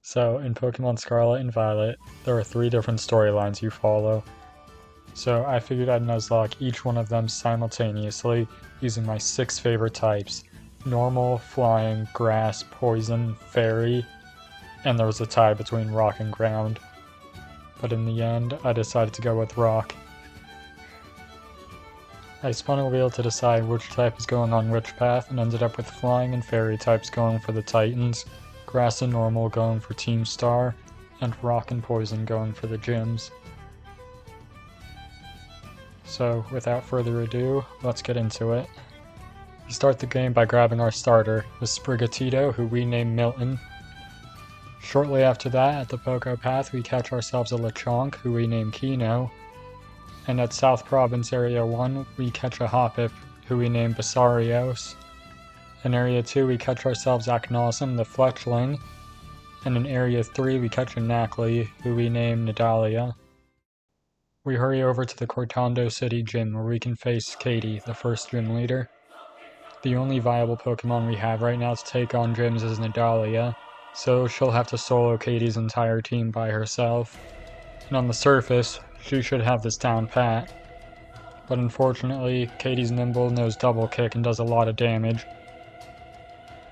So in Pokemon Scarlet and Violet, there are 3 different storylines you follow. So I figured I'd Nuzlocke each one of them simultaneously using my 6 favorite types: normal, flying, grass, poison, fairy, and there was a tie between rock and ground. But in the end, I decided to go with rock. I spun a wheel to decide which type is going on which path and ended up with flying and fairy types going for the Titans, grass and normal going for Team Star, and rock and poison going for the gyms. So without further ado, let's get into it. We start the game by grabbing our starter, the Sprigatito, who we name Milton. Shortly after that, at the Poké Path, we catch ourselves a Lechonk, who we name Kino. And at South Province Area 1, we catch a Hoppip, who we name Basarios. In Area 2, we catch ourselves Aknosm, the Fletchling. And in Area 3, we catch a Knackley, who we name Nidalia. We hurry over to the Cortando City Gym, where we can face Katie, the first gym leader. The only viable Pokemon we have right now to take on gyms is Nidalia, so she'll have to solo Katie's entire team by herself. And on the surface, she should have this down pat. But unfortunately, Katie's nimble knows double kick and does a lot of damage.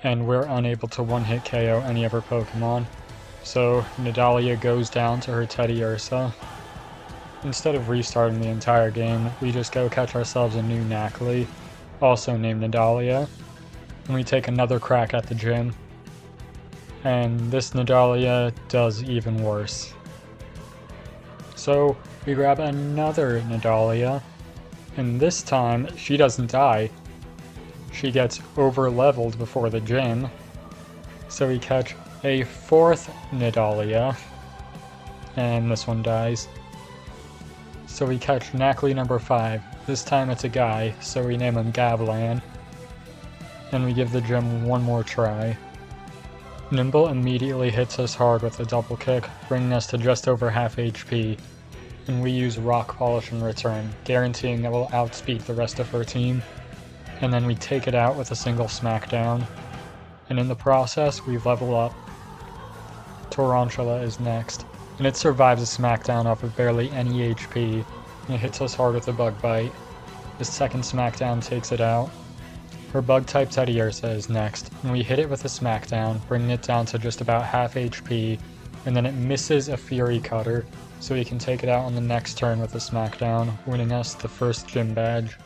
And we're unable to one-hit KO any of her Pokemon. So Nidalia goes down to her Teddiursa. Instead of restarting the entire game, we just go catch ourselves a new Knackley, also named Nidalia. And we take another crack at the gym. And this Nidalia does even worse. So we grab another Nidalia, and this time she doesn't die. She gets over-leveled before the gym, so we catch a 4th Nidalia, and this one dies. So we catch Knackley number 5. This time it's a guy, so we name him Gablan, and we give the gym one more try. Nimble immediately hits us hard with a double kick, bringing us to just over half HP. And we use Rock Polish in return, guaranteeing that we'll outspeed the rest of her team. And then we take it out with a single smackdown. And in the process, we level up. Tarantula is next, and it survives a smackdown off of barely any HP, and it hits us hard with a bug bite. The second smackdown takes it out. Her bug-type Teddiursa is next, and we hit it with a smackdown, bringing it down to just about half HP, and then it misses a Fury Cutter, so we can take it out on the next turn with a smackdown, winning us the first gym badge.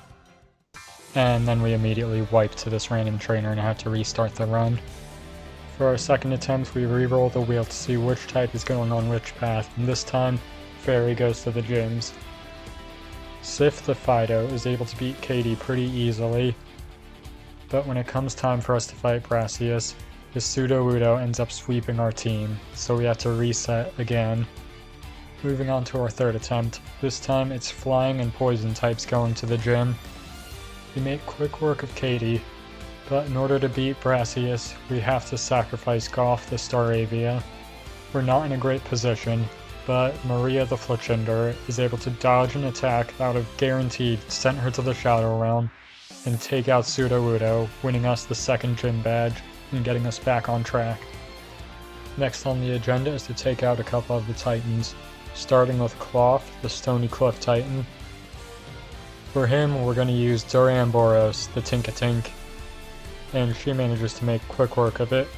And then we immediately wipe to this random trainer and have to restart the run. For our second attempt, we re-roll the wheel to see which type is going on which path, and this time, Fairy goes to the gyms. Sif the Fido is able to beat Katie pretty easily, but when it comes time for us to fight Brassius, his Sudowoodo ends up sweeping our team, so we have to reset again. Moving on to our third attempt. This time it's flying and poison types going to the gym. We make quick work of Katie, but in order to beat Brassius, we have to sacrifice Goff the Staravia. We're not in a great position, but Maria the Fletchinder is able to dodge an attack that would have guaranteed sent her to the Shadow Realm, and take out Sudowoodo, winning us the second gym badge and getting us back on track. Next on the agenda is to take out a couple of the Titans, starting with Cloth, the Stony Cliff Titan. For him, we're going to use Duramboros, the Tinkatink, and she manages to make quick work of it.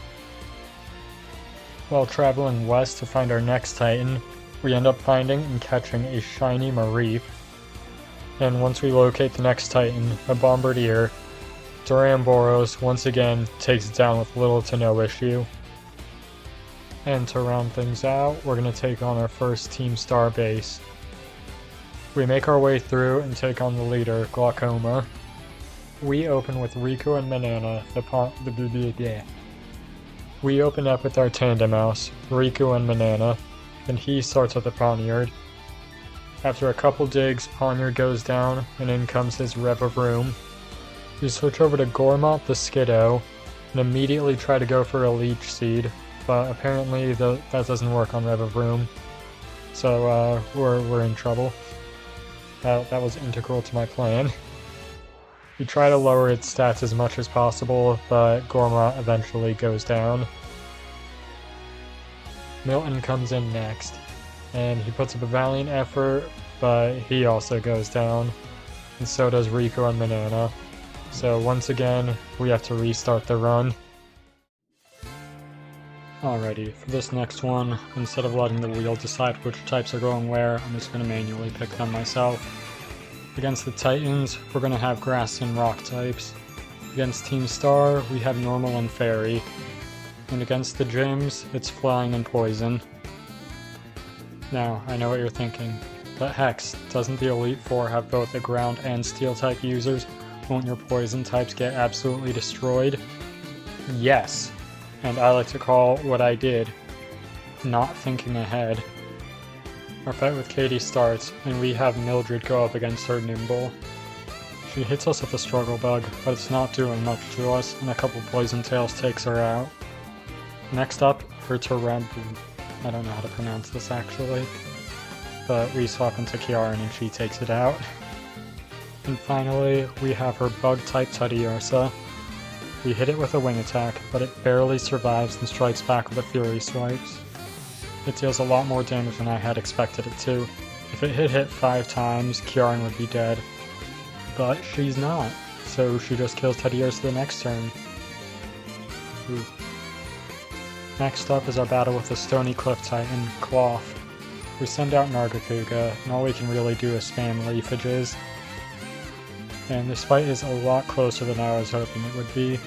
While traveling west to find our next Titan, we end up finding and catching a shiny Mareep. And once we locate the next Titan, a Bombardier, Duramboros once again takes it down with little to no issue. And to round things out, we're going to take on our first Team Star base. We make our way through and take on the leader, Glaucoma. We open with Riku and Banana, We open up with our Tandemaus, Riku and Banana, and he starts with a Pawniard. After a couple digs, Pawniard goes down, and in comes his Revavroom. We switch over to Gormott the Skiddo, and immediately try to go for a Leech Seed, but apparently that doesn't work on Revavroom, so we're in trouble. That was integral to my plan. We try to lower its stats as much as possible, but Gormott eventually goes down. Milton comes in next, and he puts up a valiant effort, but he also goes down, and so does Rico and Banana. So once again, we have to restart the run. Alrighty, for this next one, instead of letting the wheel decide which types are going where, I'm just going to manually pick them myself. Against the Titans, we're going to have Grass and Rock types. Against Team Star, we have Normal and Fairy. And against the Gyms, it's Flying and Poison. Now, I know what you're thinking, but Hex, doesn't the Elite Four have both a Ground and Steel type users? Won't your Poison types get absolutely destroyed? Yes, and I like to call what I did not thinking ahead. Our fight with Katie starts, and we have Mildred go up against her Nimble. She hits us with a Struggle Bug, but it's not doing much to us, and a couple Poison Tails takes her out. Next up, her Tereb... I don't know how to pronounce this actually, but we swap into Kiaran and she takes it out. And finally, we have her Bug-type Teddiursa. We hit it with a Wing Attack, but it barely survives and strikes back with a Fury Swipes. It deals a lot more damage than I had expected it to. If it hit 5 times, Kiaran would be dead. But she's not, so she just kills Teddiursa the next turn. Ooh. Next up is our battle with the Stony Cliff Titan, Cloth. We send out Nargacuga, and all we can really do is spam Leafages. And this fight is a lot closer than I was hoping it would be,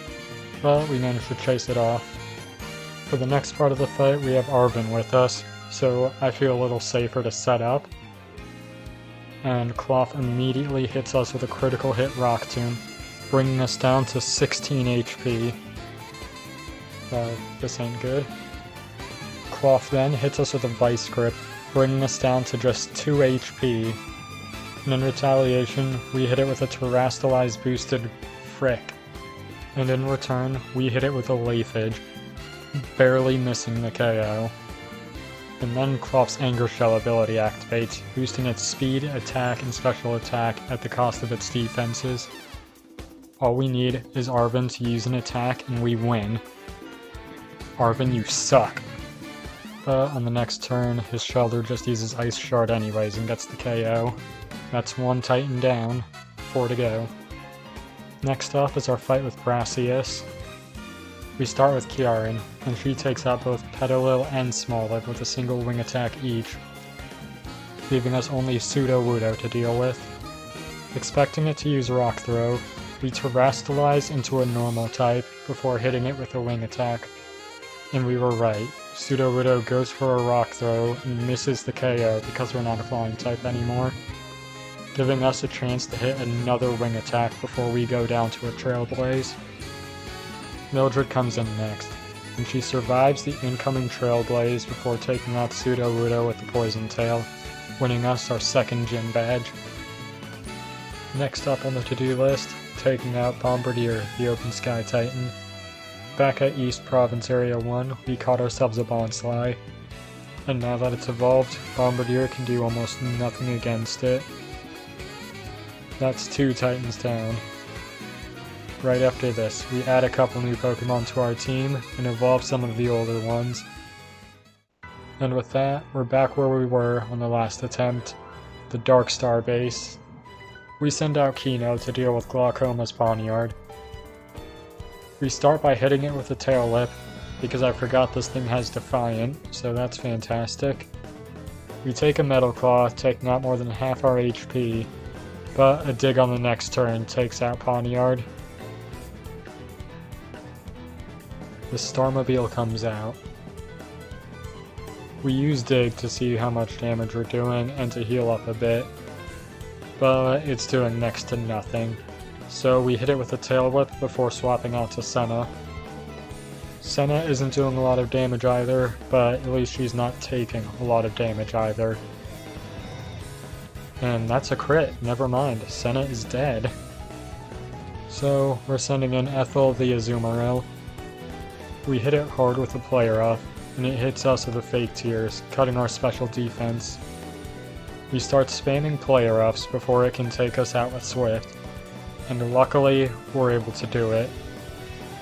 but we managed to chase it off. For the next part of the fight, we have Arven with us, so I feel a little safer to set up. And Cloth immediately hits us with a critical hit Rock Tomb, bringing us down to 16 HP. This ain't good. Cloth then hits us with a Vice Grip, bringing us down to just 2 HP. And in retaliation, we hit it with a Terastallized boosted Frick. And in return, we hit it with a Leafage, barely missing the KO. And then Cloth's Anger Shell ability activates, boosting its speed, attack, and special attack at the cost of its defenses. All we need is Arven to use an attack and we win. Arven, you suck. But on the next turn, his Shelter just uses Ice Shard anyways and gets the KO. That's 1 Titan down, 4 to go. Next up is our fight with Brassius. We start with Kiaran, and she takes out both Petalil and Smoliv with a single wing attack each, leaving us only Sudowoodo to deal with. Expecting it to use Rock Throw, we Terastallize into a normal type before hitting it with a wing attack. And we were right. Sudowoodo goes for a Rock Throw and misses the KO because we're not a flying type anymore, giving us a chance to hit another wing attack before we go down to a Trailblaze. Mildred comes in next, and she survives the incoming Trailblaze before taking out Sudowoodo with the Poison Tail, winning us our 2nd gym badge. Next up on the to-do list, taking out Bombardier, the Open Sky Titan. Back at East Province Area 1, we caught ourselves a Bonsly, and now that it's evolved, Bombardier can do almost nothing against it. That's 2 Titans down. Right after this, we add a couple new Pokemon to our team and evolve some of the older ones. And with that, we're back where we were on the last attempt, the Dark Star base. We send out Kino to deal with Glaucoma's Pawniard. We start by hitting it with a Tail Lip, because I forgot this thing has Defiant, so that's fantastic. We take a Metal Claw, taking out more than half our HP, but a Dig on the next turn takes out Pawniard. The Starmobile comes out. We use Dig to see how much damage we're doing and to heal up a bit, but it's doing next to nothing. So we hit it with a Tail Whip before swapping out to Senna. Senna isn't doing a lot of damage either, but at least she's not taking a lot of damage either. And that's a crit, never mind, Senna is dead. So we're sending in Ethel the Azumarill. We hit it hard with a Player Up, and it hits us with a Fake Tears, cutting our special defense. We start spamming Player Ups before it can take us out with Swift, and luckily we're able to do it.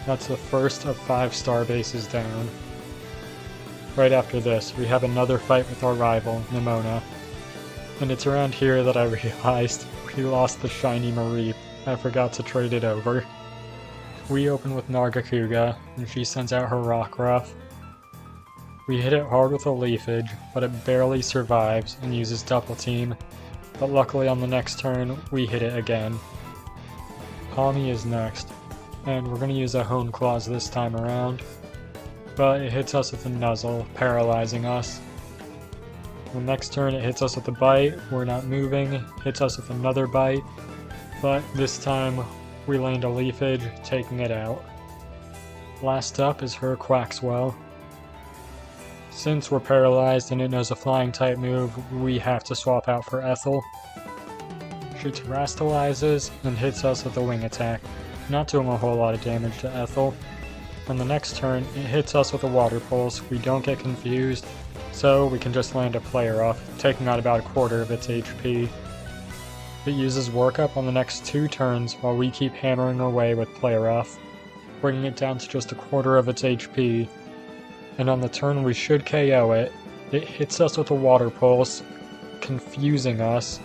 That's the first of 5 star bases down. Right after this, we have another fight with our rival, Nimona. And it's around here that I realized we lost the shiny Mareep. I forgot to trade it over. We open with Nargacuga, and she sends out her Rockruff. We hit it hard with a Leafage, but it barely survives and uses Double Team. But luckily on the next turn, we hit it again. Palmy is next, and we're going to use a Hone Claws this time around. But it hits us with a Nuzzle, paralyzing us. The next turn it hits us with a Bite, we're not moving, hits us with another Bite, but this time we land a Leafage, taking it out. Last up is her Quaxwell. Since we're paralyzed and it knows a Flying type move, we have to swap out for Ethel. She terastallizes and hits us with a Wing Attack, not doing a whole lot of damage to Ethel. On the next turn, it hits us with a Water Pulse, we don't get confused, so we can just land a player off, taking out about a quarter of its HP. It uses Workup on the next 2 turns while we keep hammering away with player off, bringing it down to just a quarter of its HP. And on the turn we should KO it, it hits us with a Water Pulse, confusing us,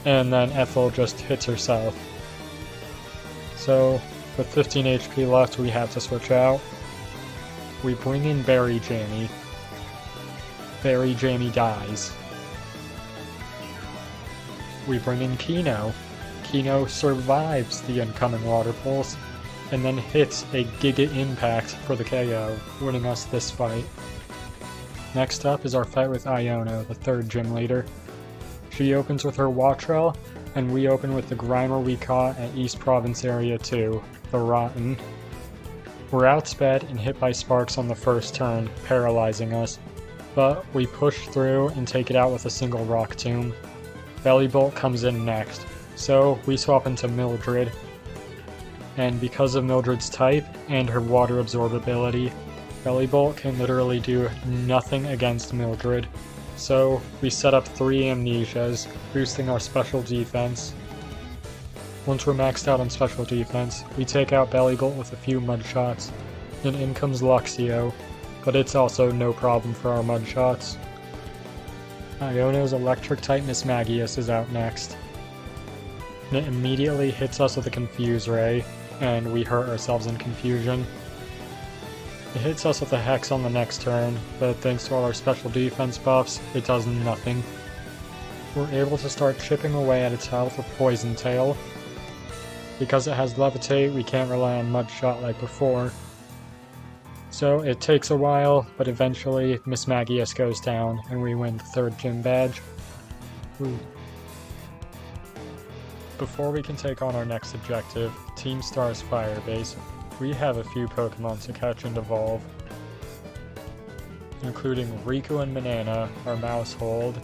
and then Ethel just hits herself. So, with 15 HP left, we have to switch out. We bring in Berry Jamie. Berry Jamie dies. We bring in Kino. Kino survives the incoming Water Pulse, and then hits a Giga Impact for the KO, winning us this fight. Next up is our fight with Iono, the 3rd gym leader. She opens with her Wattrel, and we open with the Grimer we caught at East Province Area 2, the Rotten. We're outsped and hit by Sparks on the first turn, paralyzing us, but we push through and take it out with a single Rock Tomb. Bellybolt comes in next, so we swap into Mildred. And because of Mildred's type and her water absorbability, Bellybolt can literally do nothing against Mildred. So we set up 3 Amnesias, boosting our special defense. Once we're maxed out on special defense, we take out Bellybolt with a few Mud Shots, and in comes Luxio, but it's also no problem for our Mud Shots. Iono's Electric-type Mismagius is out next. And it immediately hits us with a Confuse Ray, and we hurt ourselves in confusion. It hits us with a Hex on the next turn, but thanks to all our special defense buffs, it does nothing. We're able to start chipping away at its health with Poison Tail. Because it has Levitate, we can't rely on Mud Shot like before. So it takes a while, but eventually Mismagius goes down, and we win the 3rd gym badge. Ooh. Before we can take on our next objective, Team Star's Firebase, we have a few Pokemon to catch and evolve, including Riku and Banana, our Mousehold,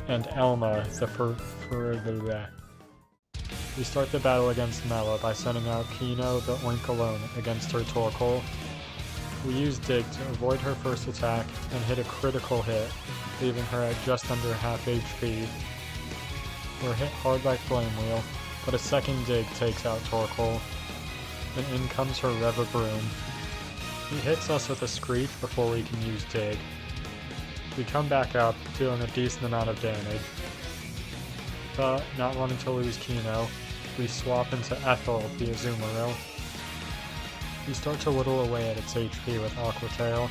and Elma, the We start the battle against Mela by sending out Kino the Oinkologne against her Torkoal. We use Dig to avoid her first attack and hit a critical hit, leaving her at just under half HP. We're hit hard by Flame Wheel, but a second Dig takes out Torkoal, and in comes her Revabroom. He hits us with a Screech before we can use Dig. We come back up, dealing a decent amount of damage. But not wanting to lose Kino, we swap into Ethel, the Azumarill. We start to whittle away at its HP with Aqua Tail,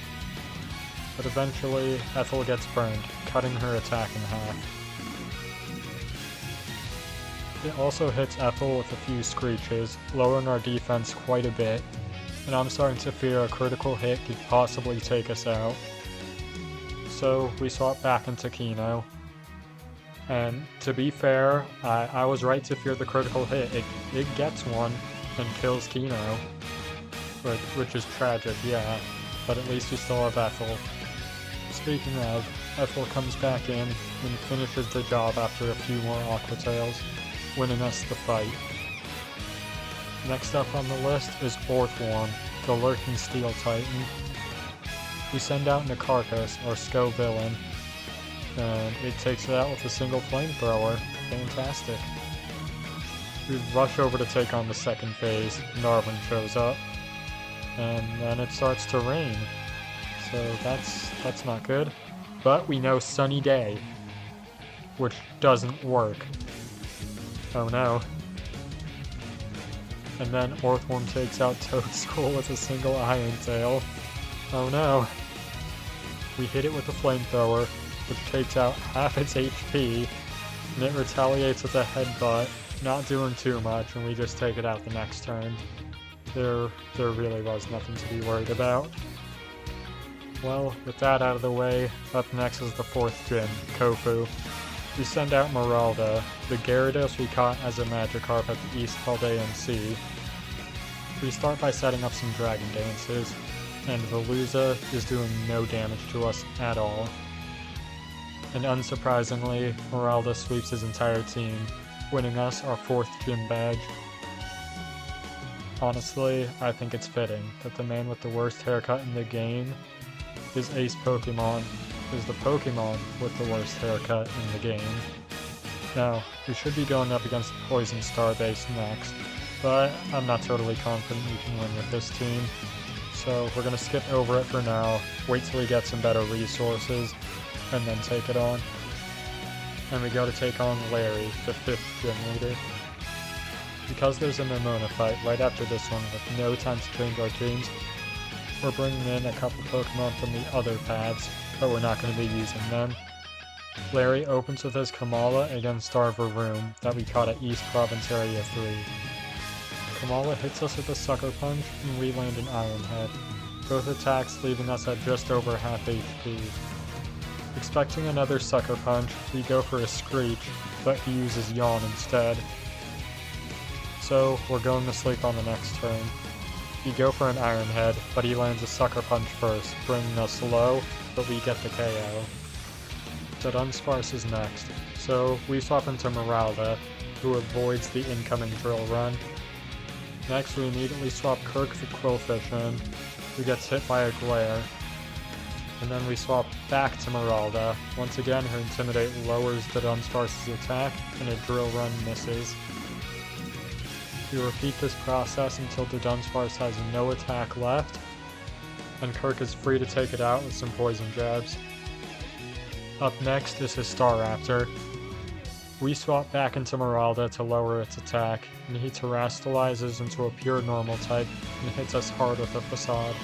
but eventually Ethel gets burned, cutting her attack in half. It also hits Ethel with a few Screeches, lowering our defense quite a bit, and I'm starting to fear a critical hit could possibly take us out. So we swap back into Kino. And to be fair, I was right to fear the critical hit. It gets one and kills Kino, which is tragic, yeah, but at least we still have Ethel. Speaking of, Ethel comes back in and finishes the job after a few more Aqua Tails, winning us the fight. Next up on the list is Orthworm, the Lurking Steel Titan. We send out Nicarchus, our Sco villain, and it takes it out with a single flamethrower. Fantastic. We rush over to take on the second phase. Narwin shows up, and then it starts to rain. so that's not good. But we know Sunny Day, which doesn't work. Oh no. And then Orthworm takes out Toadskull with a single Iron Tail. Oh no. We hit it with a flamethrower, which takes out half its HP, and it retaliates with a headbutt, not doing too much, and we just take it out the next turn. There really was nothing to be worried about. Well, with that out of the way, up next is the 4th gym, Kofu. We send out Meralda, the Gyarados we caught as a Magikarp at the East held AMC. We start by setting up some Dragon Dances, and Veluza is doing no damage to us at all. And unsurprisingly, Meralda sweeps his entire team, winning us our 4th gym badge. Honestly, I think it's fitting that the man with the worst haircut in the game is the Pokemon with the worst haircut in the game. Now, we should be going up against the Poison Star base next, but I'm not totally confident we can win with this team. So we're gonna skip over it for now, wait till we get some better resources, and then take it on. And we go to take on Larry, the 5th gym leader. Because there's a Momona fight right after this one with no time to change our teams, we're bringing in a couple Pokemon from the other paths, but we're not going to be using them. Larry opens with his Kamala against our Varoom that we caught at East Province Area 3. Kamala hits us with a Sucker Punch, and we land an Iron Head, both attacks leaving us at just over half HP. Expecting another Sucker Punch, we go for a Screech, but he uses Yawn instead. So, we're going to sleep on the next turn. We go for an Iron Head, but he lands a Sucker Punch first, bringing us low, but we get the KO. The Dunsparce is next, so we swap into Meralda, who avoids the incoming Drill Run. Next, we immediately swap Kirk the Quillfish in, who gets hit by a Glare. And then we swap back to Meralda. Once again, her Intimidate lowers the Dunsparce's attack, and a Drill Run misses. We repeat this process until the Dunsparce has no attack left, and Kirk is free to take it out with some Poison Jabs. Up next is his Staraptor. We swap back into Meralda to lower its attack, and he terastallizes into a pure normal type and hits us hard with a Facade.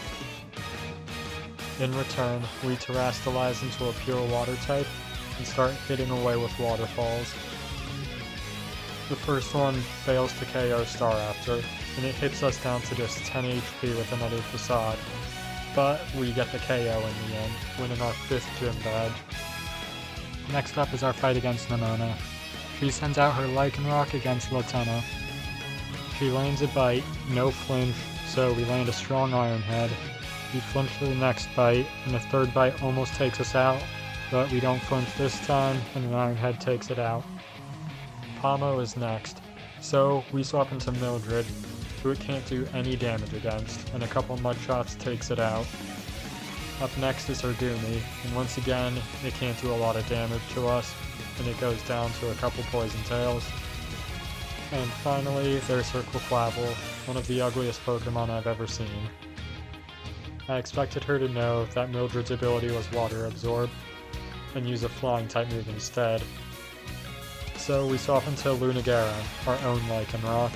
In return, we terastallize into a pure water type and start hitting away with waterfalls. The first one fails to KO Staraptor, and it hits us down to just 10 HP with another Facade, but we get the KO in the end, winning our 5th gym badge. Next up is our fight against Nemona. She sends out her Lycanroc against Latenna. She lands a bite, no flinch, so we land a strong Iron Head. We flinch for the next bite, and the 3rd bite almost takes us out, but we don't flinch this time, and an Iron Head takes it out. Pomo is next, so we swap into Mildred, who it can't do any damage against, and a couple Mud Shots takes it out. Up next is her Goomy, and once again, it can't do a lot of damage to us, and it goes down to a couple Poison Tails. And finally, there's her Quaquaval, one of the ugliest Pokemon I've ever seen. I expected her to know that Mildred's ability was Water Absorb, and use a Flying type move instead. So we swap into Lunagara, our own Lycanroc,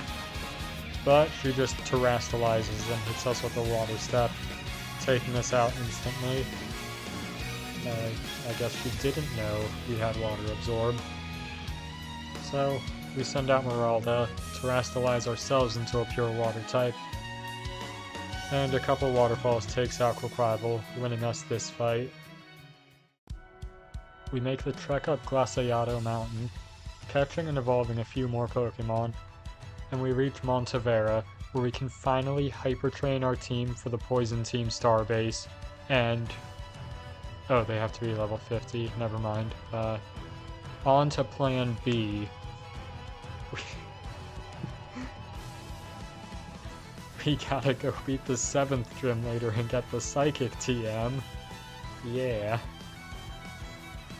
but she just terastallizes and hits us with a Water Step, taking us out instantly. I guess she didn't know we had Water Absorb. So we send out Meralda, terastallize ourselves into a pure Water type, and a couple Waterfalls takes out Quaquaval, winning us this fight. We make the trek up Glaciato Mountain, catching and evolving a few more Pokemon, and we reach Montevera, where we can finally hyper-train our team for the Poison Team Starbase, and... oh, they have to be level 50, never mind. On to Plan B. We gotta go beat the 7th gym leader and get the Psychic TM. Yeah.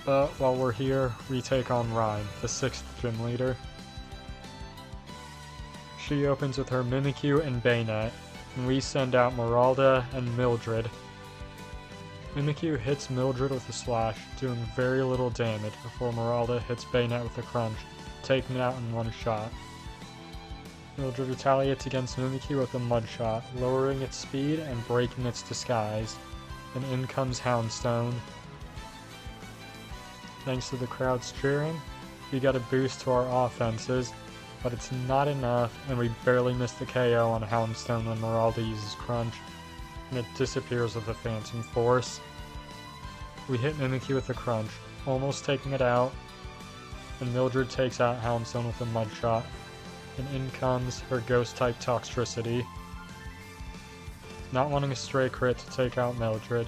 But while we're here, we take on Rhyme, the 6th gym leader. She opens with her Mimikyu and Baynet, and we send out Meralda and Mildred. Mimikyu hits Mildred with a slash, doing very little damage before Meralda hits Bayonet with a crunch, taking it out in one shot. Mildred retaliates against Mimikyu with a mud shot, lowering its speed and breaking its disguise. Then in comes Houndstone. Thanks to the crowd's cheering, we got a boost to our offenses, but it's not enough, and we barely miss the KO on Houndstone when Meralda uses Crunch, and it disappears with a Phantom Force. We hit Mimikyu with a Crunch, almost taking it out, and Mildred takes out Houndstone with a Mud Shot, and in comes her Ghost-type Toxtricity. Not wanting a stray crit to take out Mildred,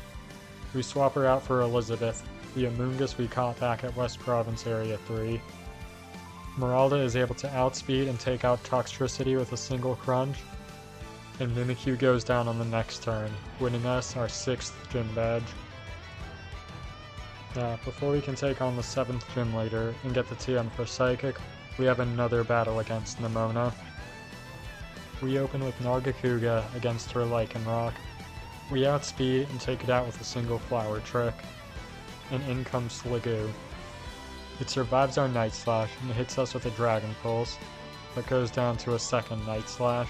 we swap her out for Elizabeth, the Amoonguss we caught back at West Province Area 3. Meralda is able to outspeed and take out Toxtricity with a single Crunch, and Mimikyu goes down on the next turn, winning us our 6th gym badge. Now, before we can take on the 7th gym leader and get the TM for Psychic, we have another battle against Nemona. We open with Nargacuga against her Lycanroc. We outspeed and take it out with a single Flower Trick, and in comes Sliggoo. It survives our Night Slash and hits us with a Dragon Pulse, but goes down to a second Night Slash.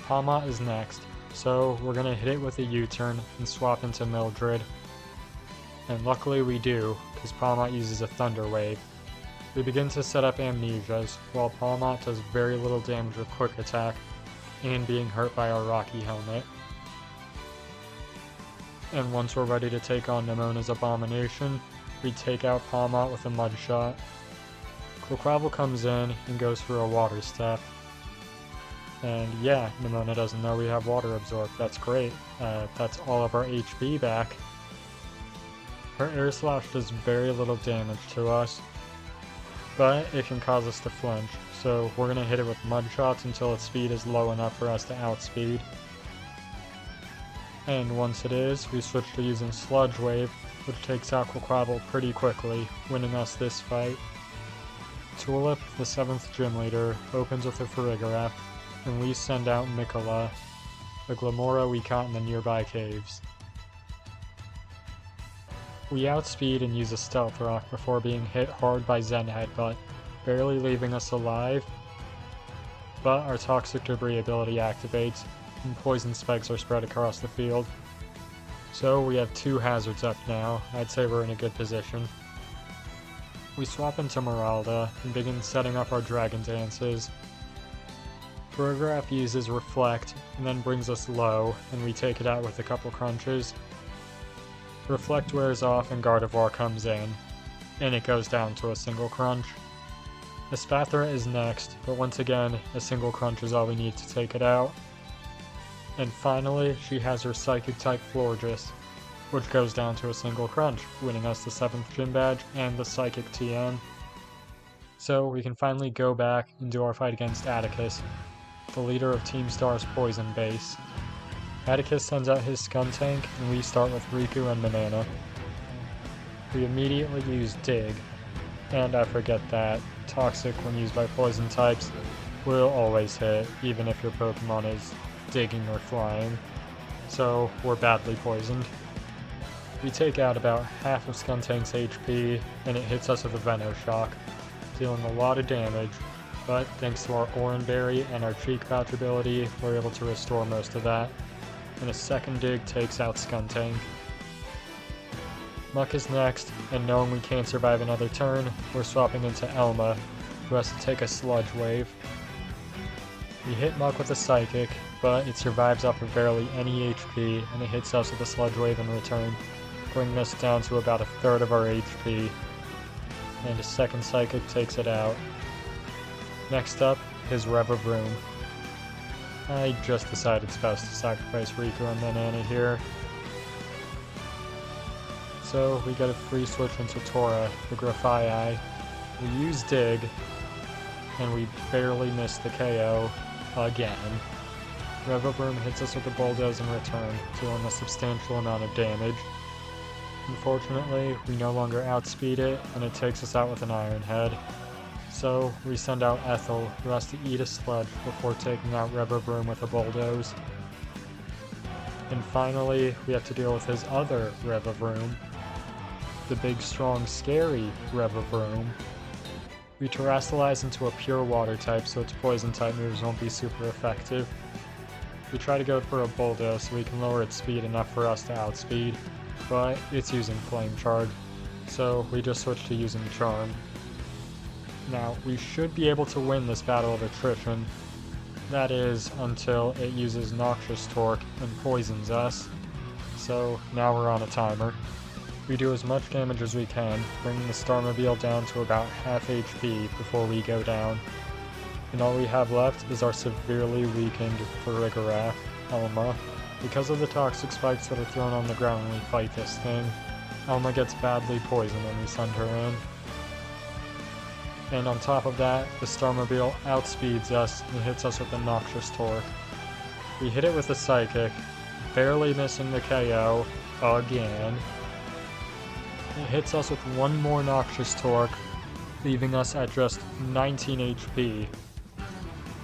Palmot is next, so we're gonna hit it with a U-turn and swap into Mildred. And luckily we do, because Palmot uses a Thunder Wave. We begin to set up Amnesias, while Palmot does very little damage with Quick Attack, and being hurt by our Rocky Helmet. And once we're ready to take on Nemona's Abomination, we take out Palmot with a Mud Shot. Quaquaval comes in and goes for a Water Step. And yeah, Nemona doesn't know we have Water Absorb. That's great. That's all of our HP back. Her Air Slash does very little damage to us, but it can cause us to flinch. So we're going to hit it with Mud Shots until its speed is low enough for us to outspeed. And once it is, we switch to using Sludge Wave, which takes out Quaquaval pretty quickly, winning us this fight. Tulip, the 7th gym leader, opens with a Farigiraf, and we send out Mikola, the Glamora we caught in the nearby caves. We outspeed and use a Stealth Rock before being hit hard by Zen Headbutt, barely leaving us alive, but our Toxic Debris ability activates, and Poison Spikes are spread across the field. So we have 2 hazards up now. I'd say we're in a good position. We swap into Meralda and begin setting up our Dragon Dances. Farigiraf uses Reflect and then brings us low, and we take it out with a couple crunches. Reflect wears off and Gardevoir comes in, and it goes down to a single crunch. Espathra is next, but once again, a single crunch is all we need to take it out. And finally, she has her Psychic-type Florges, which goes down to a single crunch, winning us the 7th gym badge and the Psychic TM. So we can finally go back and do our fight against Atticus, the leader of Team Star's Poison Base. Atticus sends out his Skuntank, and we start with Riku and Banana. We immediately use Dig, and I forget that Toxic, when used by Poison types, will always hit, even if your Pokemon is digging or flying, so we're badly poisoned. We take out about half of Skuntank's HP, and it hits us with a Venoshock, dealing a lot of damage, but thanks to our Oran Berry and our Cheek Pouch ability, we're able to restore most of that, and a second dig takes out Skuntank. Muck is next, and knowing we can't survive another turn, we're swapping into Elma, who has to take a Sludge Wave. We hit Muck with a Psychic, but it survives off of barely any HP, and it hits us with a Sludge Wave in return, bringing us down to about a third of our HP, and a second Psychic takes it out. Next up is Revavroom. I just decided it's best to sacrifice Riku and Banana here. So we get a free switch into Tora, the Grafaiai. We use Dig, and we barely miss the KO again. Revavroom hits us with a Bulldoze in return, dealing a substantial amount of damage. Unfortunately, we no longer outspeed it, and it takes us out with an Iron Head. So we send out Ethel, who has to eat a Sludge before taking out Revavroom with a Bulldoze. And finally, we have to deal with his other Revavroom, the big, strong, scary Revavroom. We Terrasilize into a pure water type, so its poison type moves won't be super effective. We try to go for a Bulldoze so we can lower its speed enough for us to outspeed, but it's using Flame Charge, so we just switch to using Charm. Now, we should be able to win this battle of attrition. That is, until it uses Noxious Torque and poisons us. So, now we're on a timer. We do as much damage as we can, bringing the Starmobile down to about half HP before we go down. And all we have left is our severely weakened Farigiraf, Elma. Because of the toxic spikes that are thrown on the ground when we fight this thing, Elma gets badly poisoned when we send her in. And on top of that, the Starmobile outspeeds us and hits us with a Noxious Torque. We hit it with a Psychic, barely missing the KO again. It hits us with one more Noxious Torque, leaving us at just 19 HP.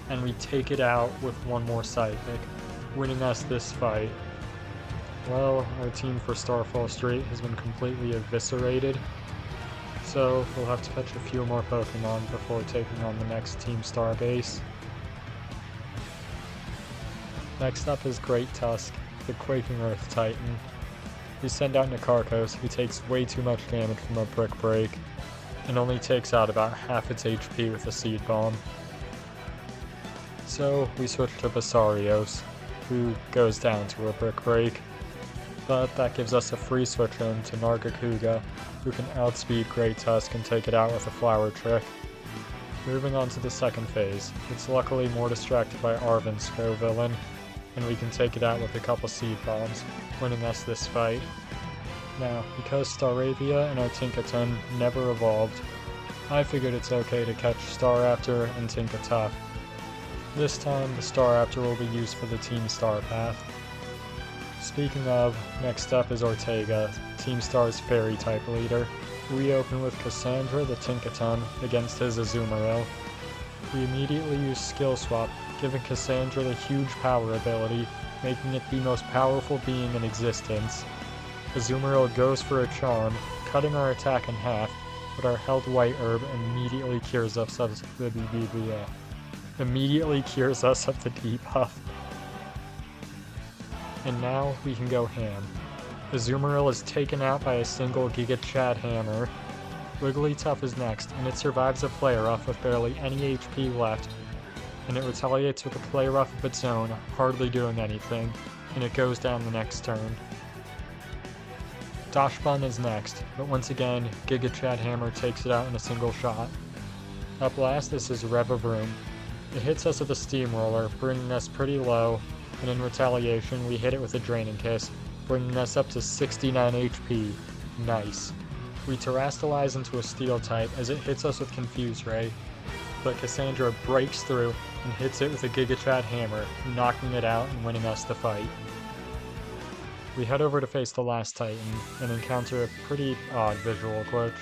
And we take it out with one more Psychic, winning us this fight. Well, our team for Starfall Street has been completely eviscerated, so we'll have to catch a few more Pokemon before taking on the next Team Starbase. Next up is Great Tusk, the Quaking Earth Titan. We send out Nikarkos, who takes way too much damage from a Brick Break, and only takes out about half its HP with a Seed Bomb. So we switch to Basarios, who goes down to a Brick Break, but that gives us a free switch in to Nargacuga, who can outspeed Great Tusk and take it out with a Flower Trick. Moving on to the second phase, it's luckily more distracted by Arven's Villain, and we can take it out with a couple Seed Bombs, winning us this fight. Now, because Staravia and our Tinkaton never evolved, I figured it's okay to catch Staraptor and Tinkatuff. This time, the Staraptor will be used for the Team Star path. Speaking of, next up is Ortega, Team Star's Fairy type leader. We open with Cassandra the Tinkaton against his Azumarill. We immediately use Skill Swap, giving Cassandra the huge power ability, making it the most powerful being in existence. Azumarill goes for a Charm, cutting our attack in half, but our Held White Herb immediately cures us of the debuff. And now we can go ham. Azumarill is taken out by a single Giga Chad Hammer. Wigglytuff is next, and it survives a Play Rough with barely any HP left, and it retaliates with a Play Rough of its own, hardly doing anything, and it goes down the next turn. Dachshund is next, but once again, Giga Chad Hammer takes it out in a single shot. Up last, this is Revavroom. It hits us with a Steamroller, bringing us pretty low, and in retaliation, we hit it with a Draining Kiss, bringing us up to 69 HP. Nice. We Terrasilize into a Steel type as it hits us with Confuse Ray, but Cassandra breaks through and hits it with a Giga Chad Hammer, knocking it out and winning us the fight. We head over to face the last Titan and encounter a pretty odd visual glitch.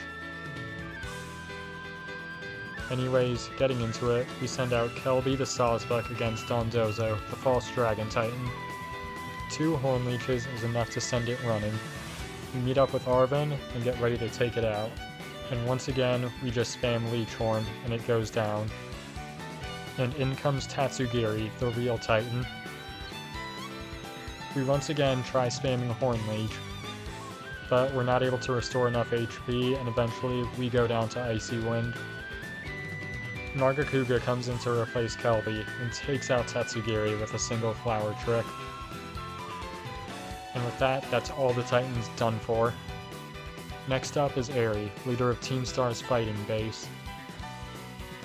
Anyways, getting into it, we send out Kelby the Sawsbuck against Dondozo, the False Dragon Titan. 2 Horn Leeches is enough to send it running. We meet up with Arven and get ready to take it out. And once again, we just spam Leech Horn and it goes down. And in comes Tatsugiri, the real Titan. We once again try spamming Horn Leech, but we're not able to restore enough HP, and eventually we go down to Icy Wind. Nargacuga comes in to replace Kelby and takes out Tatsugiri with a single Flower Trick. And with that, that's all the Titans done for. Next up is Aerie, leader of Team Star's fighting base.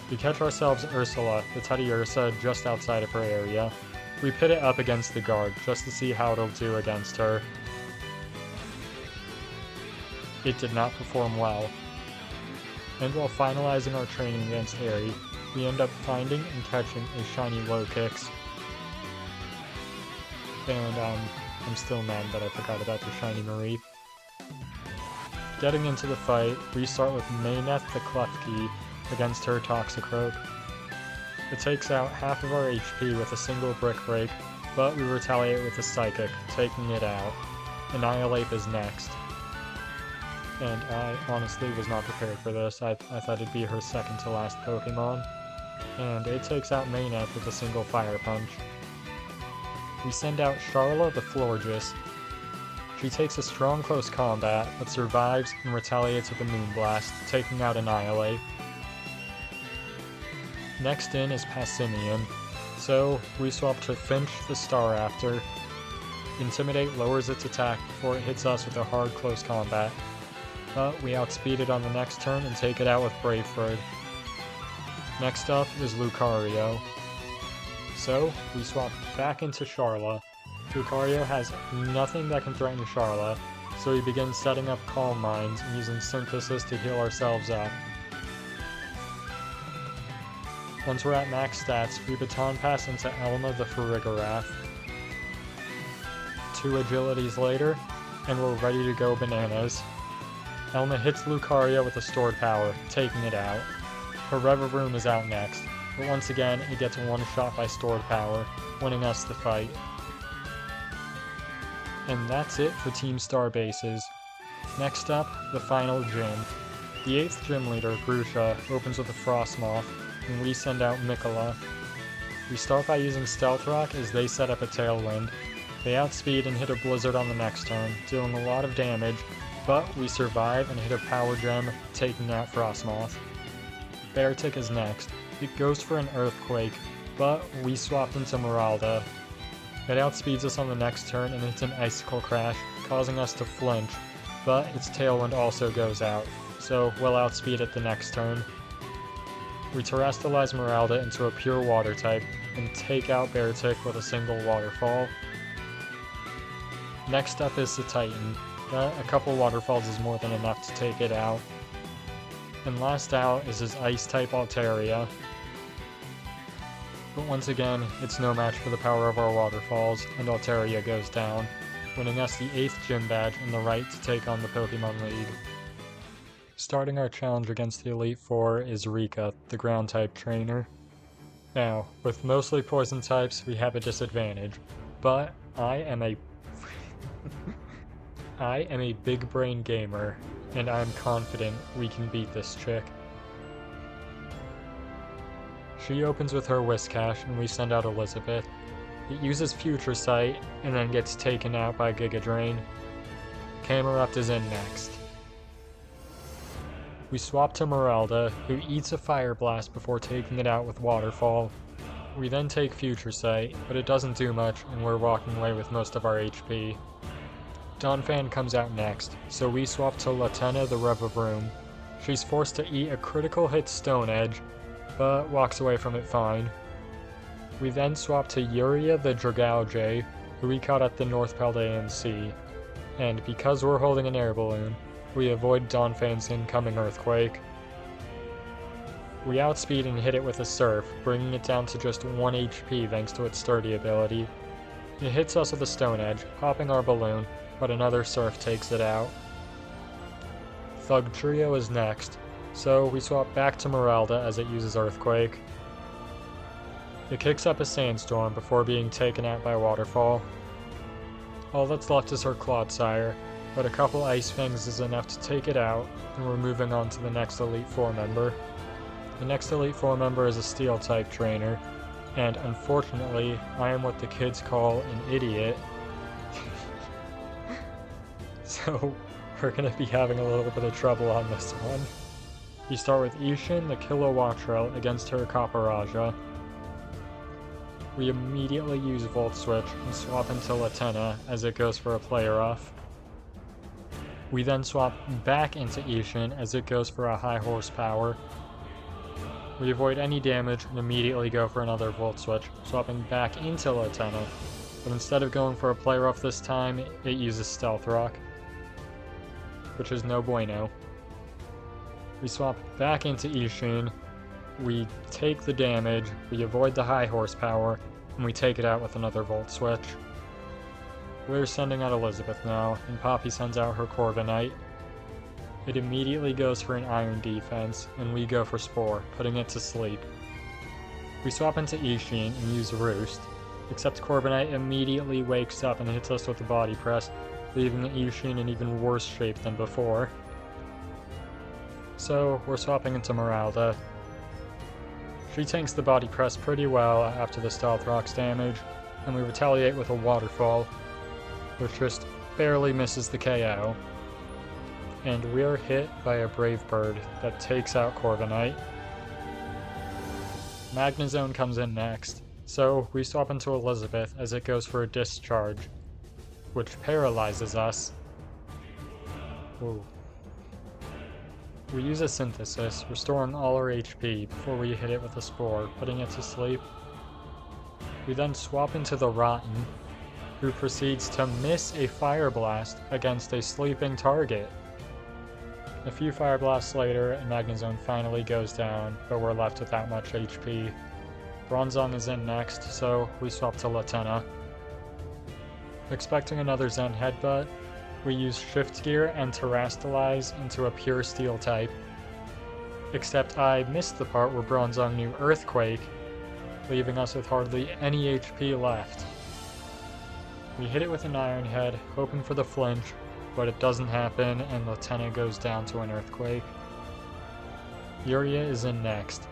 We catch ourselves Ursula, the Teddiursa, just outside of her area. We pit it up against the guard, just to see how it'll do against her. It did not perform well. And while finalizing our training against Aerie, we end up finding and catching a shiny Low-Kicks. And I'm still mad that I forgot about the shiny Marie. Getting into the fight, we start with Mayneth the Klefki against her Toxicroak. It takes out half of our HP with a single Brick Break, but we retaliate with a Psychic, taking it out. Annihilate is next. And I honestly was not prepared for this. I thought it'd be her second to last Pokemon. And it takes out Mayneth with a single Fire Punch. We send out Charla the Florges. She takes a strong close combat, but survives and retaliates with a Moonblast, taking out Annihilate. Next in is Passimian, so we swap to Finch the Staraptor. Intimidate lowers its attack before it hits us with a hard close combat, but we outspeed it on the next turn and take it out with Brave Bird. Next up is Lucario. So, we swap back into Charla. Lucario has nothing that can threaten Charla, so we begin setting up Calm Minds and using Synthesis to heal ourselves up. Once we're at max stats, we Baton Pass into Elma the Farigarath. 2 agilities later, and we're ready to go bananas. Elma hits Lucario with a stored power, taking it out. Her Revavroom is out next, but once again it gets one shot by stored power, winning us the fight. And that's it for Team Star bases. Next up, the final gym. The 8th gym leader, Grusha, opens with a Frostmoth, and we send out Mikola. We start by using Stealth Rock as they set up a Tailwind. They outspeed and hit a Blizzard on the next turn, dealing a lot of damage, but we survive and hit a Power Gem, taking out Frostmoth. Beartic is next. It goes for an Earthquake, but we swapped into Meralda. It outspeeds us on the next turn and hits an Icicle Crash, causing us to flinch, but its Tailwind also goes out, so we'll outspeed it the next turn. We Terrestrialize Meralda into a pure Water type, and take out Beartic with a single Waterfall. Next up is the Titan. A couple Waterfalls is more than enough to take it out. And last out is his Ice-type Altaria. But once again, it's no match for the power of our Waterfalls, and Altaria goes down, winning us the 8th Gym Badge and the right to take on the Pokemon League. Starting our challenge against the Elite Four is Rika, the Ground-type trainer. Now, with mostly Poison types, we have a disadvantage, but I am a big brain gamer, and I'm confident we can beat this chick. She opens with her Whiscash, and we send out Elizabeth. It uses Future Sight, and then gets taken out by Giga Drain. Camerupt is in next. We swap to Meralda, who eats a Fire Blast before taking it out with Waterfall. We then take Future Sight, but it doesn't do much, and we're walking away with most of our HP. Donphan comes out next, so we swap to Latenna the Revavroom. She's forced to eat a critical hit Stone Edge, but walks away from it fine. We then swap to Yuria the Dragalge, who we caught at the North Paldean Sea, and because we're holding an air balloon, we avoid Donphan's incoming Earthquake. We outspeed and hit it with a Surf, bringing it down to just 1 HP thanks to its sturdy ability. It hits us with a Stone Edge, popping our balloon, but another Surf takes it out. Thug Trio is next, so we swap back to Meralda as it uses Earthquake. It kicks up a Sandstorm before being taken out by Waterfall. All that's left is her Clodsire, but a couple Ice Fangs is enough to take it out, and we're moving on to the next Elite Four member. The next Elite Four member is a Steel-type trainer, and unfortunately, I am what the kids call an idiot. So, we're gonna be having a little bit of trouble on this one. You start with Ishin, the Kilowattrel, against her Copperajah. We immediately use Volt Switch and swap into Latenna as it goes for a Play Rough. We then swap back into Ishin as it goes for a High Horsepower. We avoid any damage and immediately go for another Volt Switch, swapping back into Latenna, but instead of going for a Play Rough this time, it uses Stealth Rock, which is no bueno. We swap back into Ishin, we take the damage, we avoid the High Horsepower, and we take it out with another Volt Switch. We're sending out Elizabeth now, and Poppy sends out her Corviknight. It immediately goes for an Iron Defense, and we go for Spore, putting it to sleep. We swap into Ishin and use Roost. except Corviknight immediately wakes up and hits us with the body press, leaving Ishin in even worse shape than before. So we're swapping into Meralda. She tanks the body press pretty well after the Stealth Rock's damage, and we retaliate with a Waterfall, which just barely misses the KO. And we're hit by a Brave Bird that takes out Corviknight. Magnezone comes in next, so we swap into Elizabeth as it goes for a Discharge, which paralyzes us. Ooh. We use a Synthesis, restoring all our HP before we hit it with a Spore, putting it to sleep. We then swap into the Rotten, who proceeds to miss a Fire Blast against a sleeping target. A few Fire Blasts later, and Magnezone finally goes down, but we're left with that much HP. Bronzong is in next, so we swap to Latenna. Expecting another Zen Headbutt, we use Shift Gear and Terrastalize into a pure Steel type. Except I missed the part where Bronzong knew Earthquake, leaving us with hardly any HP left. We hit it with an Iron Head, hoping for the flinch, but it doesn't happen and Latenna goes down to an Earthquake. Yuria is in next.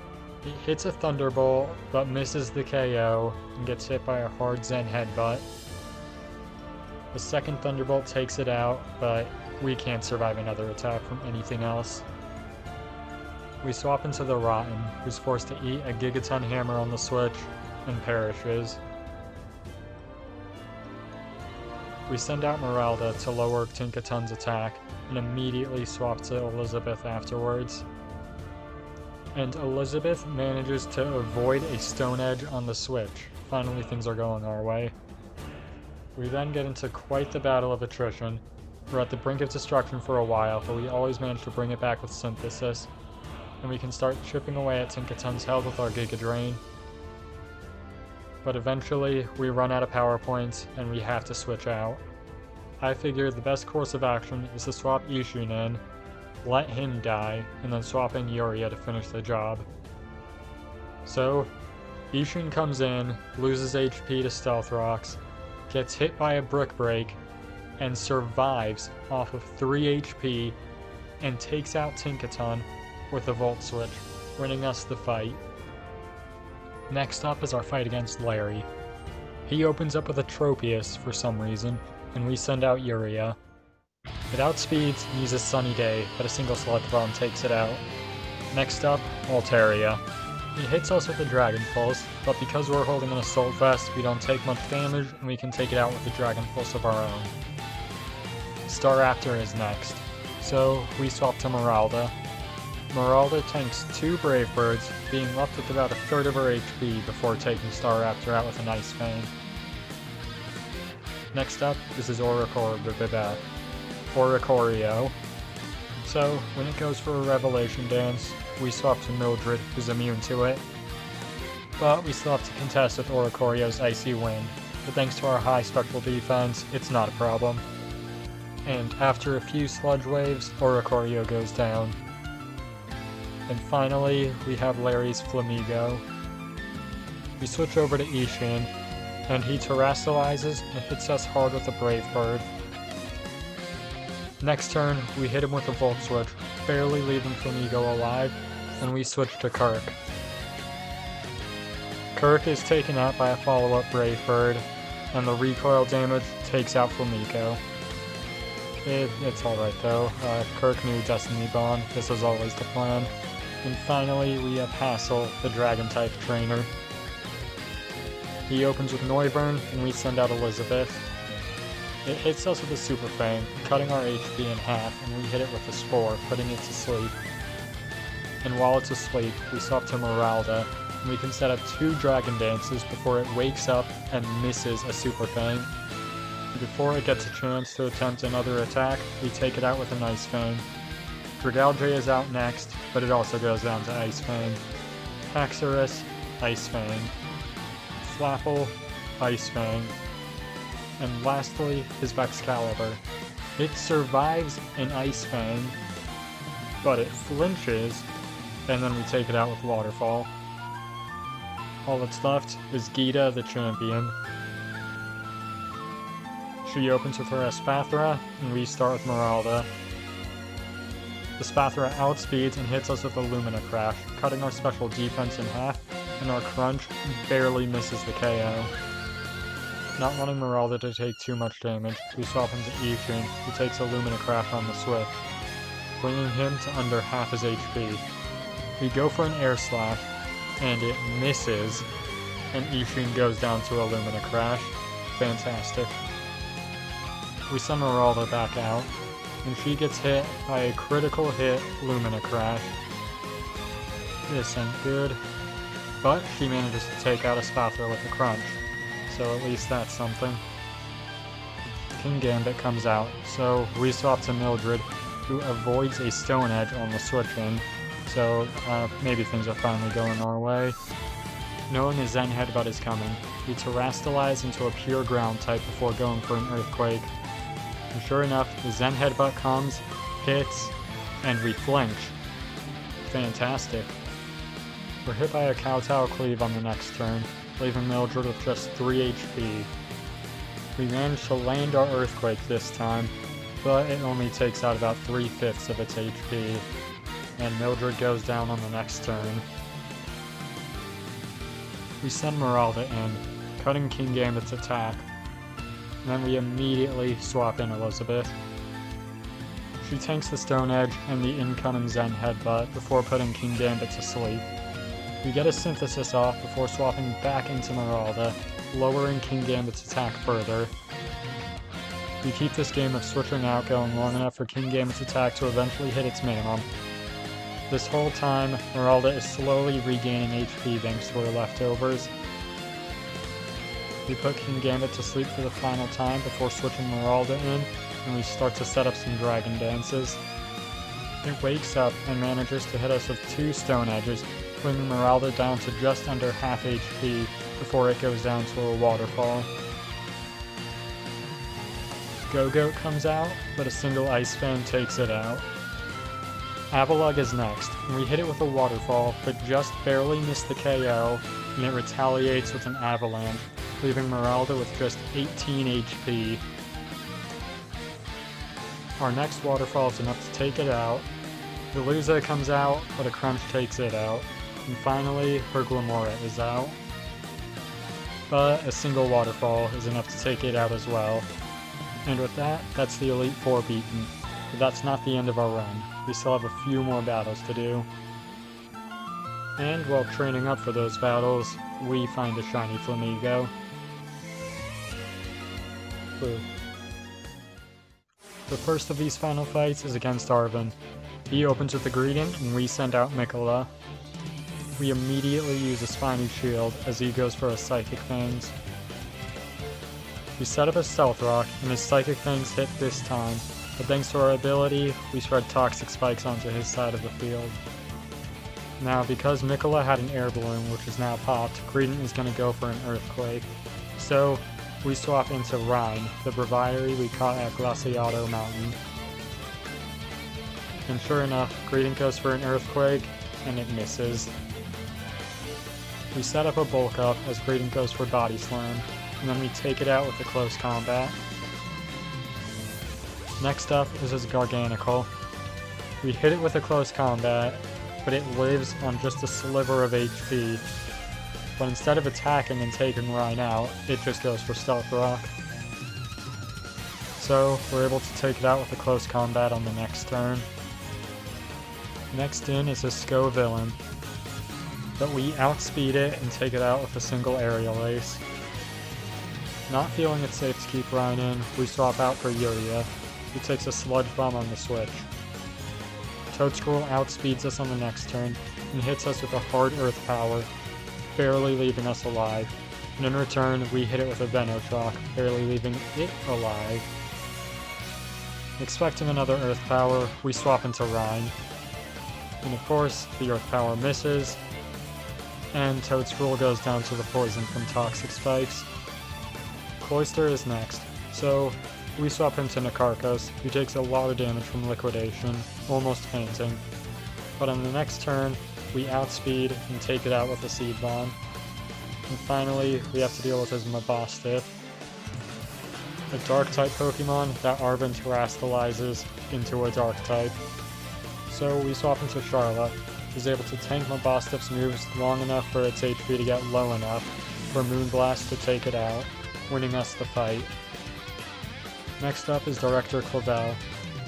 It hits a Thunderbolt, but misses the KO and gets hit by a hard Zen Headbutt. The second Thunderbolt takes it out, but we can't survive another attack from anything else. We swap into the Rotten, who's forced to eat a Gigaton Hammer on the switch, and perishes. We send out Meralda to lower Tinkaton's attack, and immediately swap to Elizabeth afterwards. And Elizabeth manages to avoid a Stone Edge on the switch. Finally things are going our way. We then get into quite the battle of attrition. We're at the brink of destruction for a while, but we always manage to bring it back with Synthesis, and we can start chipping away at Tinkaton's health with our Giga Drain. But eventually, we run out of power points, and we have to switch out. I figure the best course of action is to swap Ishin in, let him die, and then swap in Yuria to finish the job. So, Ishin comes in, loses HP to Stealth Rocks, gets hit by a Brick Break, and survives off of 3 HP, and takes out Tinkaton with a Volt Switch, winning us the fight. Next up is our fight against Larry. He opens up with a Tropius for some reason, and we send out Yuria. It outspeeds and uses Sunny Day, but a single Sludge Bomb takes it out. Next up, Altaria. It hits us with a Dragon Pulse, but because we're holding an Assault Vest, we don't take much damage, and we can take it out with a Dragon Pulse of our own. Staraptor is next, so we swap to Meralda. Meralda tanks 2 Brave Birds, being left with about a third of her HP before taking Staraptor out with an Ice Fang. Next up, this is Oricorio. So, when it goes for a Revelation Dance, we swap to Mildred, who's immune to it. But we still have to contest with Oricorio's Icy Wind, but thanks to our high Spectral defense, it's not a problem. And after a few Sludge Waves, Oricorio goes down. And finally, we have Larry's Flamigo. We switch over to Ishin, and he Terrastalizes and hits us hard with a Brave Bird. Next turn, we hit him with a Volt Switch, barely leaving Flamigo alive, and we switch to Kirk. Kirk is taken out by a follow-up Brave Bird, and the recoil damage takes out Flamigo. It's alright though. Kirk knew Destiny Bond, this was always the plan. And finally, we have Hassel, the Dragon-type trainer. He opens with Noivern, and we send out Elizabeth. It hits us with a Super Fang, cutting our HP in half, and we hit it with a Spore, putting it to sleep. And while it's asleep, we swap to Meralda, and we can set up 2 Dragon Dances before it wakes up and misses a Super Fang. Before it gets a chance to attempt another attack, we take it out with an Ice Fang. Dragalge is out next, but it also goes down to Ice Fang. Haxorus, Ice Fang. Flapple, Ice Fang. And lastly is Excalibur. It survives an Ice Fang, but it flinches, and then we take it out with Waterfall. All that's left is Gita, the champion. She opens with her Espathra, and we start with Meralda. The Spathra outspeeds and hits us with a Lumina Crash, cutting our special defense in half, and our Crunch barely misses the KO. Not wanting Meralda to take too much damage, we swap into Ishin, who takes a Lumina Crash on the switch, bringing him to under half his HP. We go for an Air Slash, and it misses, and Ishin goes down to a Lumina Crash. Fantastic. We send Meralda back out, and she gets hit by a critical hit Lumina Crash. This ain't good. But she manages to take out a Spathra with a Crunch, so at least that's something. King Gambit comes out, so we swap to Mildred, who avoids a Stone Edge on the switch-in, so maybe things are finally going our way. Knowing a Zen Headbutt is coming, we Terrastalize into a pure ground type before going for an Earthquake. And sure enough, the Zen Headbutt comes, hits, and we flinch. Fantastic. We're hit by a Kowtow Cleave on the next turn, leaving Mildred with just 3 HP. We manage to land our Earthquake this time, but it only takes out about 3/5 of its HP, and Mildred goes down on the next turn. We send Meralda in, cutting King Gambit's attack, and then we immediately swap in Elizabeth. She tanks the Stone Edge and the incoming Zen Headbutt before putting King Gambit to sleep. We get a Synthesis off before swapping back into Meralda, lowering King Gambit's attack further. We keep this game of switching out going long enough for King Gambit's attack to eventually hit its minimum. This whole time, Meralda is slowly regaining HP thanks to her leftovers. We put King Gambit to sleep for the final time before switching Meralda in, and we start to set up some Dragon Dances. It wakes up and manages to hit us with 2 Stone Edges, bringing Meralda down to just under half HP before it goes down to a Waterfall. Go-Goat comes out, but a single Ice Fan takes it out. Avalugg is next, and we hit it with a Waterfall, but just barely miss the KO, and it retaliates with an Avalanche, leaving Meralda with just 18 HP. Our next Waterfall is enough to take it out. Veluza comes out, but a Crunch takes it out. And finally, her Glimmora is out. But a single Waterfall is enough to take it out as well. And with that, that's the Elite Four beaten. But that's not the end of our run. We still have a few more battles to do. And while training up for those battles, we find a shiny Flamigo. Boo. The first of these final fights is against Arven. He opens with a Greedent, and we send out Mikola. We immediately use a Spiny Shield as he goes for a Psychic Fangs. We set up a Stealth Rock, and his Psychic Fangs hit this time, but thanks to our ability, we spread Toxic Spikes onto his side of the field. Now, because Mikola had an Air Balloon, which is now popped, Greedent is going to go for an Earthquake. So, we swap into Rhine, the Breviary we caught at Glaciato Mountain. And sure enough, Greedent goes for an Earthquake, and it misses. We set up a Bulk Up as Greedent goes for Body Slam, and then we take it out with a Close Combat. Next up is his Garganical. We hit it with a Close Combat, but it lives on just a sliver of HP. But instead of attacking and taking Rhine out, it just goes for Stealth Rock. So, we're able to take it out with a Close Combat on the next turn. Next in is a Scovillain, but we outspeed it and take it out with a single Aerial Ace. Not feeling it safe to keep Rhine in, we swap out for Yuria, who takes a Sludge Bomb on the switch. Toadscruel outspeeds us on the next turn, and hits us with a hard Earth Power, barely leaving us alive, and in return we hit it with a Venoshock, barely leaving it alive. Expecting another Earth Power, we swap into Rhine. And of course, the Earth Power misses, and Toadscruel goes down to the poison from Toxic Spikes. Cloyster is next, so we swap into Nakarkos, who takes a lot of damage from Liquidation, almost fainting. But on the next turn, we outspeed and take it out with a Seed Bomb. And finally, we have to deal with his Mabostiff, a Dark-type Pokemon that Arven terastallizes into a Dark-type. So we swap into Scarlet, who's able to tank Mabostiff's moves long enough for its HP to get low enough for Moonblast to take it out, winning us the fight. Next up is Director Clavel.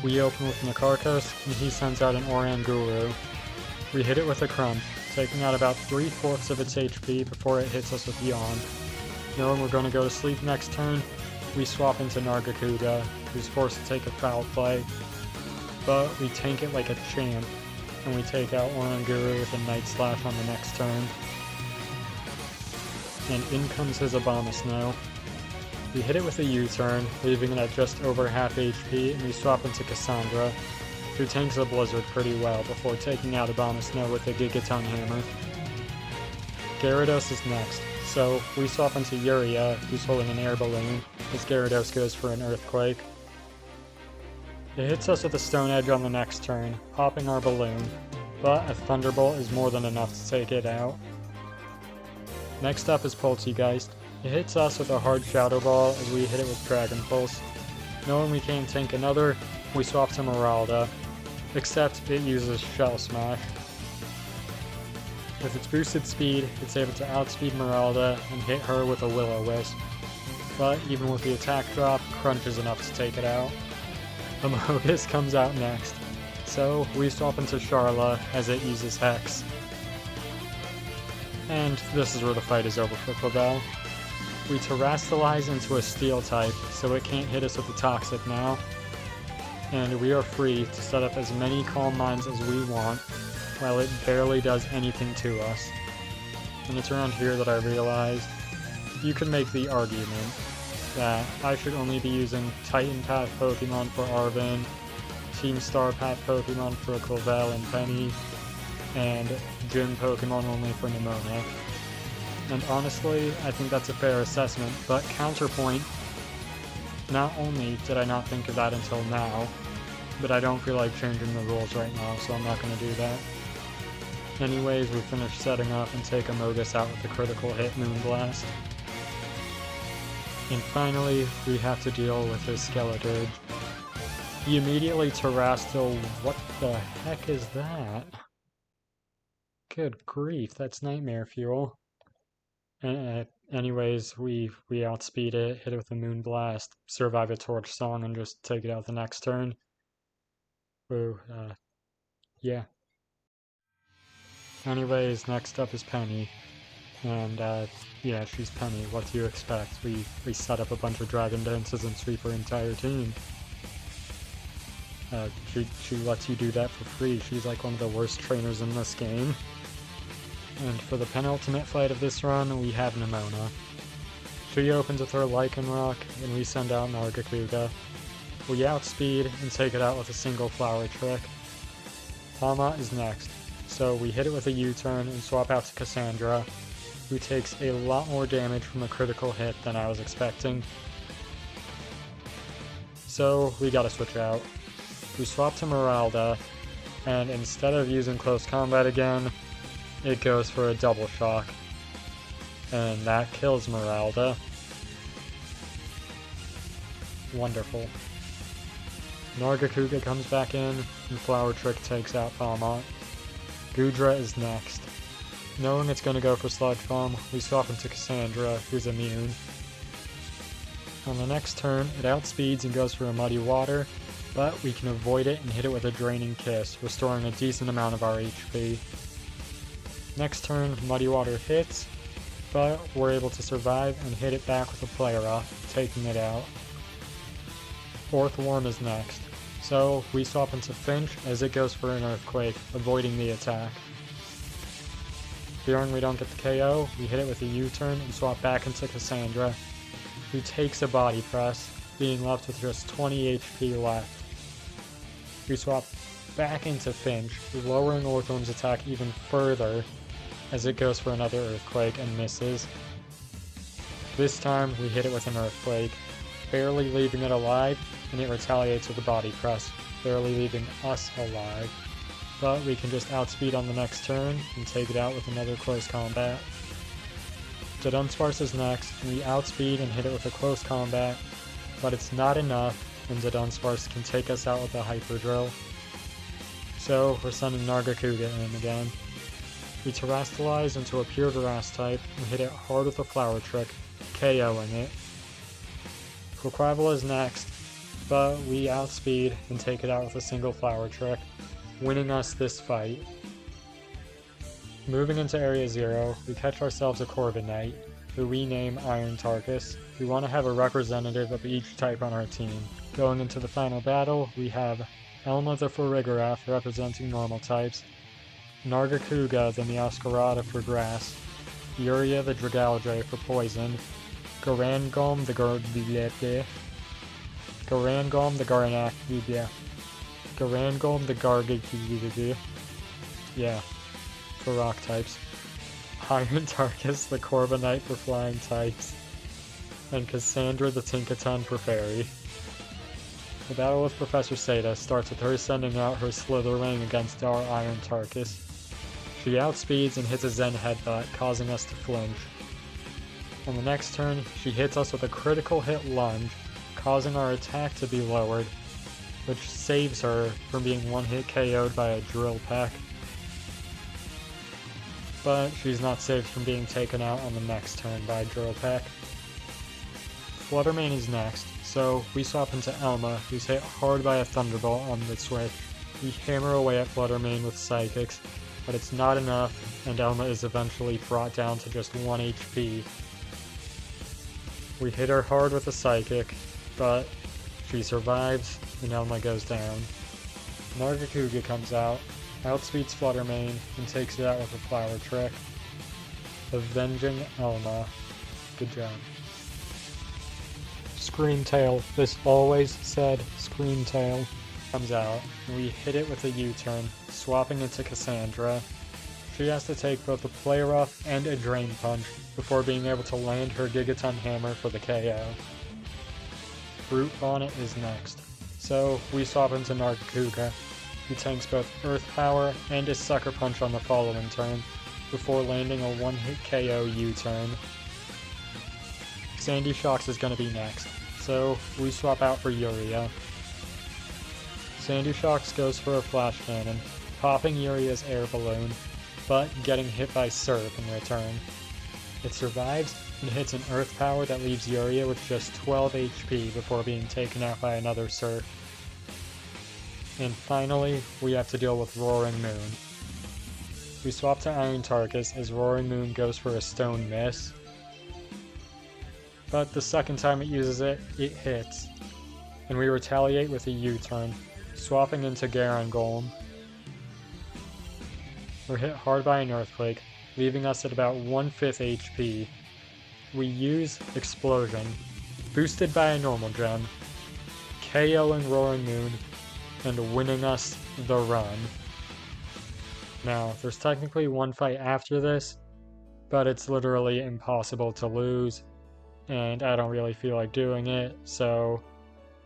We open with Nakarkos, and he sends out an Oranguru. We hit it with a Crunch, taking out about 3/4 of its HP before it hits us with Yawn. Knowing we're going to go to sleep next turn, we swap into Nargacuga, who's forced to take a Foul Play. But we tank it like a champ, and we take out Oranguru with a Night Slash on the next turn. And in comes his Abomasnow. We hit it with a U-turn, leaving it at just over half HP, and we swap into Cassandra, who tanks a Blizzard pretty well before taking out Abomasnow with a Gigaton Hammer. Gyarados is next, so we swap into Yuria, who's holding an Air Balloon, as Gyarados goes for an Earthquake. It hits us with a Stone Edge on the next turn, popping our balloon, but a Thunderbolt is more than enough to take it out. Next up is Poltegeist. It hits us with a hard Shadow Ball as we hit it with Dragon Pulse. Knowing we can't tank another, we swap to Meralda, except it uses Shell Smash. With its boosted speed, it's able to outspeed Meralda and hit her with a Will-O-Wisp. But even with the attack drop, Crunch is enough to take it out. Amogus comes out next, so we swap into Sharla as it uses Hex. And this is where the fight is over for Clavel. We Terastallize into a Steel type, so it can't hit us with the Toxic now. And we are free to set up as many Calm Minds as we want, while it barely does anything to us. And it's around here that I realized you could make the argument that I should only be using Titan Path Pokemon for Arven, Team Star Path Pokemon for Clavel and Penny, and Gym Pokemon only for Nimona. And honestly, I think that's a fair assessment, but counterpoint, not only did I not think of that until now, but I don't feel like changing the rules right now, so I'm not going to do that. Anyways, we finish setting up and take Amogus out with the critical hit Moonblast. And finally, we have to deal with his Skeleturge. He immediately Terrastal. What the heck is that? Good grief, that's nightmare fuel. Anyways, we outspeed it, hit it with a Moonblast, survive a Torch Song, and just take it out the next turn. Ooh, yeah. Anyways, next up is Penny. And, yeah, she's Penny. What do you expect? We set up a bunch of Dragon Dances and sweep her entire team. She lets you do that for free. She's like one of the worst trainers in this game. And for the penultimate fight of this run, we have Nimona. She opens with her Lycanroc, and we send out Nargacuga. We outspeed and take it out with a single Flower Trick. Palma is next, so we hit it with a U-turn and swap out to Cassandra, who takes a lot more damage from a critical hit than I was expecting. So we gotta switch out. We swap to Meralda, and instead of using close combat again, it goes for a double shock. And that kills Meralda. Wonderful. Nargacuga comes back in, and Flower Trick takes out Palmont. Goodra is next. Knowing it's going to go for Sludge Bomb, we swap into Cassandra, who's immune. On the next turn, it outspeeds and goes for a Muddy Water, but we can avoid it and hit it with a Draining Kiss, restoring a decent amount of our HP. Next turn, Muddy Water hits, but we're able to survive and hit it back with a Play Rough, taking it out. Fourth Worm is next, so we swap into Finch as it goes for an Earthquake, avoiding the attack. Fearing we don't get the KO, we hit it with a U-turn and swap back into Cassandra, who takes a Body Press, being left with just 20 HP left. We swap back into Finch, lowering Orthworm's attack even further as it goes for another Earthquake and misses. This time we hit it with an Earthquake, barely leaving it alive, and it retaliates with a Body Press, barely leaving us alive. But we can just outspeed on the next turn and take it out with another close combat. Dunsparce is next, and we outspeed and hit it with a close combat, but it's not enough, and Dunsparce can take us out with a Hyper Drill. So we're sending Nargacuga in again. We Terrastallize into a pure Grass type and hit it hard with a Flower Trick, KOing it. Quaquaval is next, but we outspeed and take it out with a single Flower Trick, winning us this fight. Moving into Area 0, we catch ourselves a Corviknight, who we name Iron Tarkus. We want to have a representative of each type on our team. Going into the final battle, we have Elma the Farigiraf representing normal types, Nargacuga the Meowscarada for grass, Yuria the Dragalge for poison, Garangolm the Gargantide, yeah, for rock types, Iron Tarkus the Corviknight for flying types, and Cassandra the Tinkaton for fairy. The battle with Professor Seda starts with her sending out her Slitherwing against our Iron Tarkus. She outspeeds and hits a Zen Headbutt, causing us to flinch. On the next turn, she hits us with a critical hit lunge, causing our attack to be lowered, which saves her from being one-hit KO'd by a Drill Peck. But she's not saved from being taken out on the next turn by a Drill Peck. Fluttermane is next, so we swap into Elma, who's hit hard by a Thunderbolt on the switch. We hammer away at Fluttermane with Psychics, but it's not enough, and Elma is eventually brought down to just 1 HP. We hit her hard with a Psychic, but she survives, and Elma goes down. Nargacuga comes out, outspeeds Fluttermane, and takes it out with a Flower Trick. Avenging Elma. Good job. Screamtail. This always said Screamtail. Comes out, and we hit it with a U-turn, swapping into Cassandra. She has to take both a Play Rough and a Drain Punch before being able to land her Gigaton Hammer for the KO. Brute Bonnet is next, so we swap into Nargacuga. He tanks both Earth Power and his Sucker Punch on the following turn, before landing a one-hit KO U-turn. Sandy Shocks is going to be next, so we swap out for Yuria. Sandy Shocks goes for a Flash Cannon, popping Yuria's air balloon, but getting hit by Surf in return. It survives and hits an Earth Power that leaves Yuria with just 12 HP before being taken out by another Surf. And finally, we have to deal with Roaring Moon. We swap to Iron Tarkus as Roaring Moon goes for a Stone Miss. But the second time it uses it, it hits. And we retaliate with a U-turn, swapping into Garangolm. We're hit hard by an Earthquake, leaving us at about 1/5 HP. We use Explosion, boosted by a normal gem, KOing Roaring Moon, and winning us the run. Now, there's technically one fight after this, but it's literally impossible to lose, and I don't really feel like doing it, so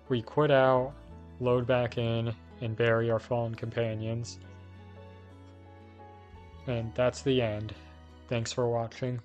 we quit out, load back in, and bury our fallen companions. And that's the end. Thanks for watching.